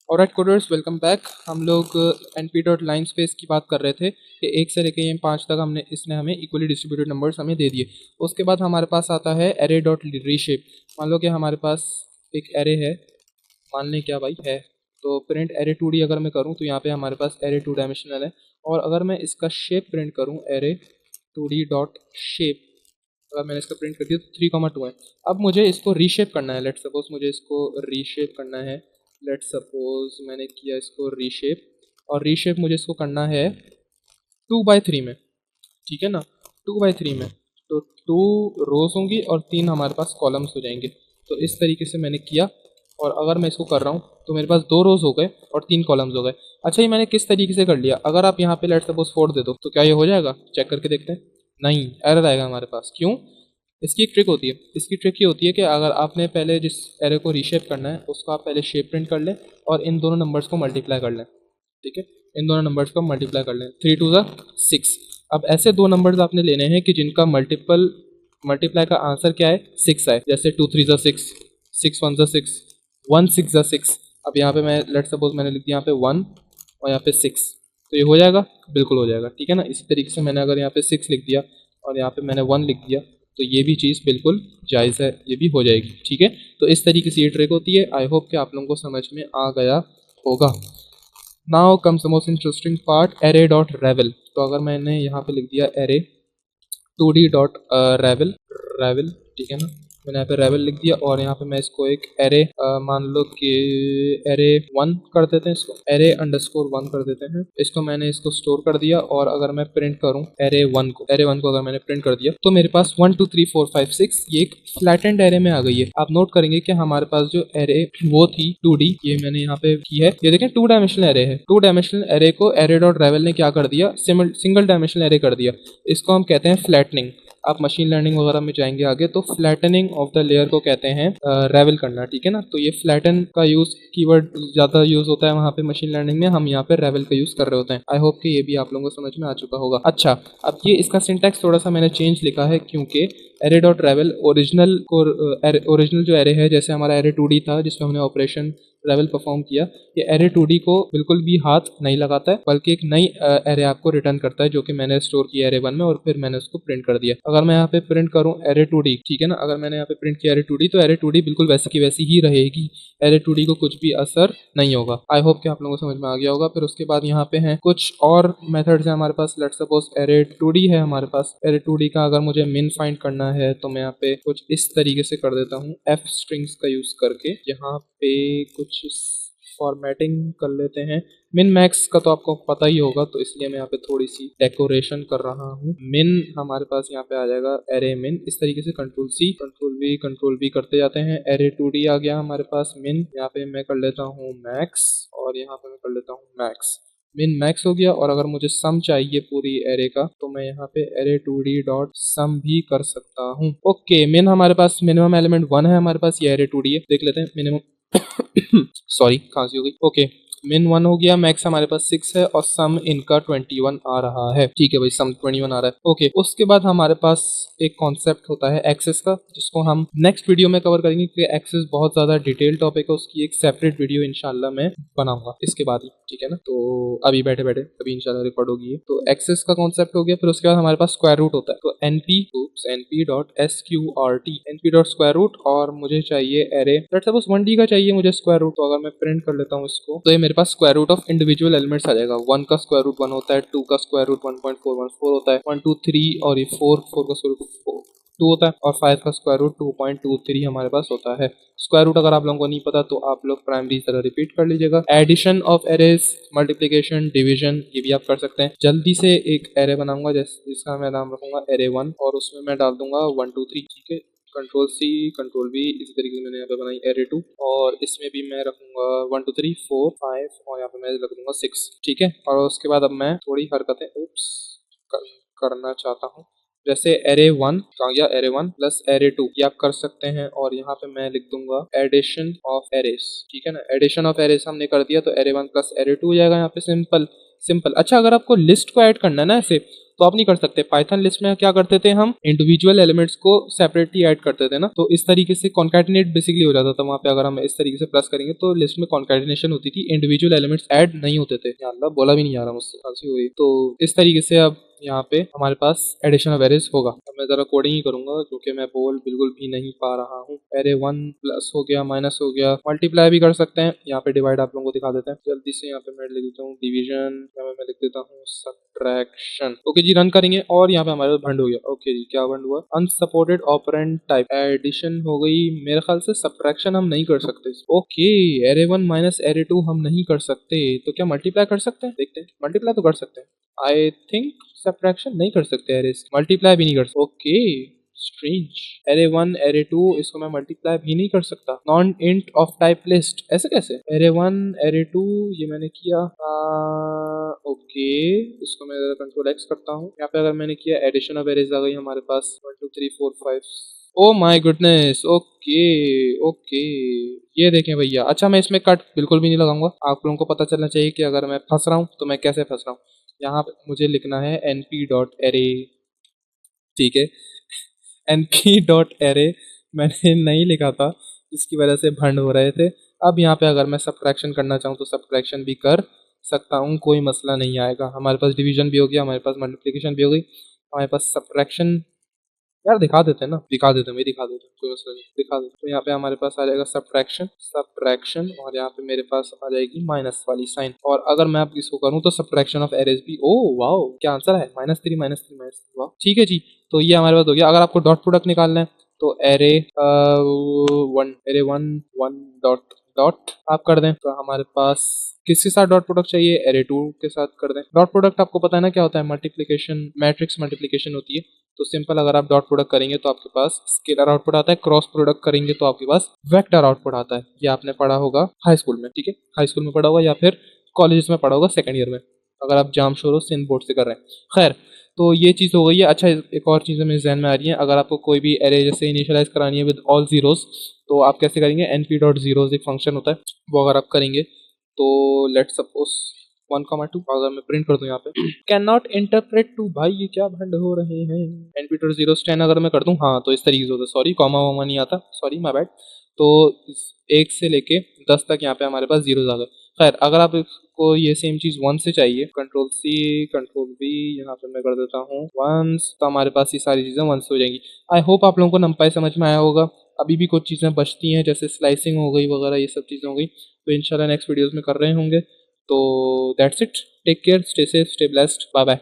Alright coders, welcome back. हम लोग np dot line space की बात कर रहे थे कि 1 से लेके 5 तक इसने हमें इक्वली डिस्ट्रीब्यूटेड नंबर्स हमें दे दिए। उसके बाद हमारे पास आता है एरे डॉट रीशेप। मान लो कि हमारे पास एक एरे है, मान लें क्या भाई है, तो प्रिंट एरे 2D अगर मैं करूँ तो यहाँ पे हमारे पास एरे 2 डायमेंशनल है। और अगर मैं इसका शेप प्रिंट करूँ एरे 2D डॉट शेप, अगर मैंने इसका प्रिंट कर दिया तो 3,2 है। अब मुझे इसको रीशेप करना है। लेट सपोज मुझे इसको रीशेप करना है। लेट सपोज मैंने किया इसको रीशेप, और रीशेप मुझे इसको करना है 2/3 में, ठीक है ना, 2/3 में। तो 2 रोज होंगी और 3 हमारे पास कॉलम्स हो जाएंगे। तो इस तरीके से मैंने किया, और अगर मैं इसको कर रहा हूँ तो मेरे पास 2 रोज हो गए और 3 कॉलम्स हो गए। अच्छा, ये मैंने किस तरीके से कर लिया? अगर आप यहाँ पे लेट सपोज 4 दे दो तो क्या ये हो जाएगा? चेक करके देखते हैं। नहीं, एरर आएगा हमारे पास। क्यों? इसकी एक ट्रिक होती है। इसकी ट्रिक ये होती है कि अगर आपने पहले जिस एरे को रीशेप करना है उसको आप पहले शेप प्रिंट कर लें और इन दोनों नंबर्स को मल्टीप्लाई कर लें, ठीक है। इन दोनों नंबर्स को मल्टीप्लाई कर लें, 3 2 6। अब ऐसे दो नंबर्स आपने लेने हैं कि जिनका मल्टीप्लाई का आंसर क्या है, 6 आए। जैसे 2 3 6, 6 1 6, 1 6 6। अब यहाँ पे मैं लेट सपोज मैंने लिख दिया यहाँ पे 1 और यहाँ पे 6, तो ये हो जाएगा, बिल्कुल हो जाएगा, ठीक है ना। इसी तरीके से मैंने अगर यहाँ पे 6 लिख दिया और यहाँ पे मैंने 1 लिख दिया तो ये भी चीज़ बिल्कुल जायज़ है, ये भी हो जाएगी, ठीक है। तो इस तरीके से ये ट्रिक होती है। आई होप कि आप लोगों को समझ में आ गया होगा। Now comes the most interesting part, array dot ravel. तो अगर मैंने यहाँ पे लिख दिया एरे 2D डॉट रेवल, रेवल, ठीक है ना, मैंने यहाँ पे रेवल लिख दिया और यहाँ पे मैं इसको एक एरे मान लो कि एरे 1 कर देते हैं, इसको एरे अंडरस्कोर 1 कर देते हैं। इसको मैंने इसको स्टोर कर दिया और अगर मैं प्रिंट करूँ एरे 1 को अगर मैंने प्रिंट कर दिया तो मेरे पास 1 2 3 4 5 6 ये एक फ्लैटेंड एरे में आ गई है। आप नोट करेंगे कि हमारे पास जो एरे वो थी 2D, ये मैंने यहाँ पे की है, ये देखें 2 डायमेंशनल एरे है। 2 डायमेंशनल एरे को एरे डॉट रेवल ने क्या कर दिया, सिंगल डायमेंशनल एरे कर दिया। इसको हम कहते हैं फ्लैटनिंग। आप मशीन लर्निंग वगैरह में जाएंगे आगे तो फ्लैटनिंग ऑफ द लेयर को कहते हैं रेवल करना, ठीक है ना। तो ये फ्लैटन का यूज कीवर्ड ज़्यादा यूज होता है वहाँ पे मशीन लर्निंग में, हम यहाँ पे रेवल का यूज कर रहे होते हैं। आई होप कि ये भी आप लोगों को समझ में आ चुका होगा। अच्छा, अब ये इसका सिंटैक्स थोड़ा सा मैंने चेंज लिखा है क्योंकि एरे डॉट रेवल ओरिजिनल जो एरे है, जैसे हमारा एरे 2D था जिसमें हमने ऑपरेशन रेवल परफॉर्म किया, ये एरे 2D को बिल्कुल भी हाथ नहीं लगाता है, बल्कि एक नई एरे आपको रिटर्न करता है जो कि मैंने स्टोर किया एरे 1 में और फिर मैंने उसको प्रिंट कर दिया। अगर मैं यहाँ पे प्रिंट करूँ एरे 2D, ठीक है ना, अगर मैंने यहाँ पे प्रिंट किया एरे 2D तो एरे 2D बिल्कुल वैसी की वैसी ही रहेगी। एरे 2D को कुछ भी असर नहीं होगा। आई होप कि आप लोगों को समझ में आ गया होगा। फिर उसके बाद यहाँ पे हैं कुछ और मेथड्स हैं हमारे पास। लेट सपोज एरे 2D है हमारे पास। एरे 2D का अगर मुझे मिन फाइंड करना है तो मैं यहाँ पे कुछ इस तरीके से कर देता हूँ, एफ स्ट्रिंग्स का यूज करके। यहाँ पे कुछ फॉर्मेटिंग कर लेते हैं। मिन मैक्स का तो आपको पता ही होगा, तो इसलिए मैं यहाँ पे थोड़ी सी डेकोरेशन कर रहा हूँ। मिन हमारे पास यहाँ पे आ जाएगा एरे मिन, इस तरीके से कंट्रोल सी कंट्रोल वी करते जाते हैं। एरे 2D आ गया हमारे पास मिन, यहाँ पे मैं कर लेता हूँ मैक्स और यहाँ पे मैं कर लेता हूँ मैक्स। मिन मैक्स हो गया। और अगर मुझे सम चाहिए पूरी एरे का तो मैं यहाँ पे एरे 2D डॉट सम भी कर सकता हूँ। ओके, मिन हमारे पास मिनिमम एलिमेंट 1 है हमारे पास, ये एरे 2D है। देख लेते हैं मिनिमम सॉरी, खांसी हो गई। ओके, मिन 1 हो गया, मैक्स हमारे पास 6 है और सम इनका 21 आ रहा है, ठीक है भाई, सम 21 आ रहा है। ओके, उसके बाद हमारे पास एक कॉन्सेप्ट होता है एक्सेस का, जिसको हम नेक्स्ट वीडियो में कवर करेंगे क्योंकि एक्सेस बहुत ज्यादा डिटेल टॉपिक है, उसकी एक सेपरेट वीडियो इंशाल्लाह मैं बनाऊंगा इसके बाद ही, ठीक है ना। तो अभी बैठे बैठे अभी इंशाल्लाह रिकॉर्ड होगी। तो एक्सेस का कॉन्सेप्ट हो गया। फिर उसके बाद हमारे पास स्क्वायर रूट होता है। तो np dot sqrt, np dot square root, और मुझे चाहिए एरे, लेट्स सपोज 1D का चाहिए मुझे स्क्वायर रूट। तो अगर मैं प्रिंट कर लेता हूँ इसको तो ये मेरे पास square root of individual elements आ जाएगा। 1 का स्क्वायर रूट 1 होता है, 2 का स्क्वायर रूट 1.414 होता है, 1 2 3 और ये 4 का स्क्वायर रूट 2 होता है, और 5 का स्क्वायर रूट 2.23 हमारे पास होता है। स्क्वायर रूट अगर आप लोगों को नहीं पता तो आप लोग प्राइमरी तरह रिपीट कर लीजिएगा। Addition of arrays, multiplication, division, ये भी आप कर सकते हैं। जल्दी से एक एरे बनाऊंगा जिसका मैं नाम रखूंगा एरे 1 और उसमें मैं डाल दूंगा 1 2 3, ठीक है। कंट्रोल सी कंट्रोल वी, इसी तरीके से मैंने यहाँ पे बनाई एरे 2 और इसमें भी मैं रखूंगा 1 2 3 4 5 और यहाँ पे मैं रख दूंगा 6, ठीक है। और उसके बाद अब मैं थोड़ी हरकतें करना चाहता हूँ। जैसे एरे 1 कहाँ गया, एरे 1 प्लस एरे 2 ये आप कर सकते हैं, और यहाँ पे मैं लिख दूंगा एडिशन ऑफ एरेस, ठीक है ना। एडिशन ऑफ एरेस हमने कर दिया तो एरे 1 प्लस एरे 2 हो जाएगा यहाँ पे, सिंपल सिंपल। अच्छा, अगर आपको लिस्ट को ऐड करना है ना ऐसे, तो आप नहीं कर सकते। पाइथन लिस्ट में क्या करते थे, हम इंडिविजुअल एलिमेंट्स को सेपरेटली ऐड करते थे ना, तो इस तरीके से कॉन्कैटिनेट बेसिकली हो जाता था वहाँ पे। अगर हम इस तरीके से प्लस करेंगे तो लिस्ट में कॉन्कैटिनेशन होती थी, इंडिविजुअल एलिमेंट्स ऐड नहीं होते थे। या अल्लाह, बोला भी नहीं जा रहा मुझसे, खांसी हो रही। तो इस तरीके से अब यहाँ पे हमारे पास एडिशन ऑफ एरेस होगा। अब मैं जरा कोडिंग ही करूंगा क्योंकि मैं बोल बिल्कुल भी नहीं पा रहा हूँ। एरे 1 प्लस हो गया, माइनस हो गया, मल्टीप्लाई भी कर सकते हैं। यहाँ पे डिवाइड आप लोगों को दिखा देते हैं जल्दी से। यहाँ पे मैं लिख देता हूँ डिवीजन, यहाँ पे मैं लिख देता हूँ सब्ट्रैक्शन। ओके जी, रन करेंगे और यहाँ पे हमारे पास भंड हो गया। ओके जी, क्या भंड हुआ, अनसपोर्टेड ऑपरेंड टाइप। एडिशन हो गई, मेरे ख्याल से सब्ट्रैक्शन हम नहीं कर सकते। ओके, एरे 1 माइनस एरे 2 हम नहीं कर सकते, तो क्या मल्टीप्लाई कर सकते हैं, देखते हैं। मल्टीप्लाई तो कर सकते हैं, आई थिंक सब्ट्रैक्शन नहीं कर सकते, एरेस मल्टीप्लाई भी नहीं कर सकते। Okay, strange. एरे 1 एरे 2 इसको मैं मल्टीप्लाई भी नहीं कर सकता। Non int of type list, ऐसे कैसे। एरे 1 एरे 2 ये मैंने किया, ओके, इसको मैं कंट्रोल एक्स करता हूँ। यहाँ पे अगर मैंने किया, एडिशन ऑफ एरेज आ गई हमारे पास 1 2 3 4 5। Oh my goodness, okay okay, ये देखें भैया। अच्छा, मैं इसमें कट बिल्कुल भी नहीं लगाऊंगा, आप लोगों को पता चलना चाहिए कि अगर मैं फंस रहा हूँ तो मैं कैसे फंस रहा हूँ। यहाँ पे मुझे लिखना है np.array, ठीक है। np.array मैंने नहीं लिखा था, जिसकी वजह से भंड हो रहे थे। अब यहाँ पे अगर मैं सब्ट्रैक्शन करना चाहूँ तो सब्ट्रैक्शन भी कर सकता हूँ, कोई मसला नहीं आएगा। हमारे पास डिवीजन भी हो गया, हमारे पास मल्टीप्लिकेशन भी हो गई, हमारे पास सब्ट्रैक्शन। यार दिखा देते हैं ना, दिखा देते हैं, मैं दिखा देता हूँ, कोई मसला नहीं, दिखा देते। तो यहाँ पे हमारे पास आ जाएगा सब्ट्रैक्शन सब्ट्रैक्शन, और यहाँ पे मेरे पास आ जाएगी माइनस वाली साइन। और अगर मैं अब इसको करूँ तो सब्ट्रैक्शन ऑफ एरेज भी। ओ वाओ, क्या आंसर है, -3 -3 -3। वाह, ठीक है जी। तो ये हमारे पास हो गया। अगर आपको डॉट प्रोडक्ट निकालना है तो एरे 1 डॉट डॉट आप कर दें, तो हमारे पास किसके साथ डॉट प्रोडक्ट चाहिए, एरे 2 के साथ कर दें। डॉट प्रोडक्ट आपको पता है ना क्या होता है, मल्टीप्लिकेशन, मैट्रिक्स मल्टीप्लिकेशन होती है। तो सिंपल, अगर आप डॉट प्रोडक्ट करेंगे तो आपके पास स्केलर आउटपुट आता है, क्रॉस प्रोडक्ट करेंगे तो आपके पास वेक्टर आउटपुट आता है। ये आपने पढ़ा होगा हाई स्कूल में, ठीक है, हाई स्कूल में पढ़ा होगा या फिर कॉलेज में पढ़ा होगा सेकंड ईयर में, अगर आप जाम शोरो सिंध बोर्ड से कर रहे हैं। खैर, तो ये चीज़ हो गई है। अच्छा, एक और चीज़ मेरे जहन में आ रही है, अगर आपको कोई भी एरे जैसे इनिशियलाइज करानी है विद ऑल जीरोस, तो आप कैसे करेंगे, np.zeros एक फंक्शन होता है, वो अगर आप करेंगे तो लेट्स सपोज 1,2 अगर मैं प्रिंट कर दूं यहाँ पे, कैन नॉट इंटरप्रेट टू। भाई ये क्या भंड हो रहे हैं। np.010 अगर मैं कर दूं, हाँ तो इस तरीके से होता है। सॉरी, कॉमा वॉमा नहीं आता, सॉरी माय बैड। तो 1 से लेके 10 तक यहाँ पे हमारे पास जीरोज आ गए। खैर, अगर आप को ये सेम चीज 1 से चाहिए, कंट्रोल सी कंट्रोल वी, यहाँ पे मैं कर देता हूँ 1, तो हमारे पास ये सारी चीजें 1 से हो जाएंगी। आई होप आप लोगों को नंपाई समझ में आया होगा। अभी भी कुछ चीजें बचती हैं, जैसे स्लाइसिंग हो गई वगैरह, ये सब चीजें हो गई, तो इंशाल्लाह नेक्स्ट वीडियोस में कर रहे होंगे। तो that's it, take care, stay safe, stay blessed, bye bye.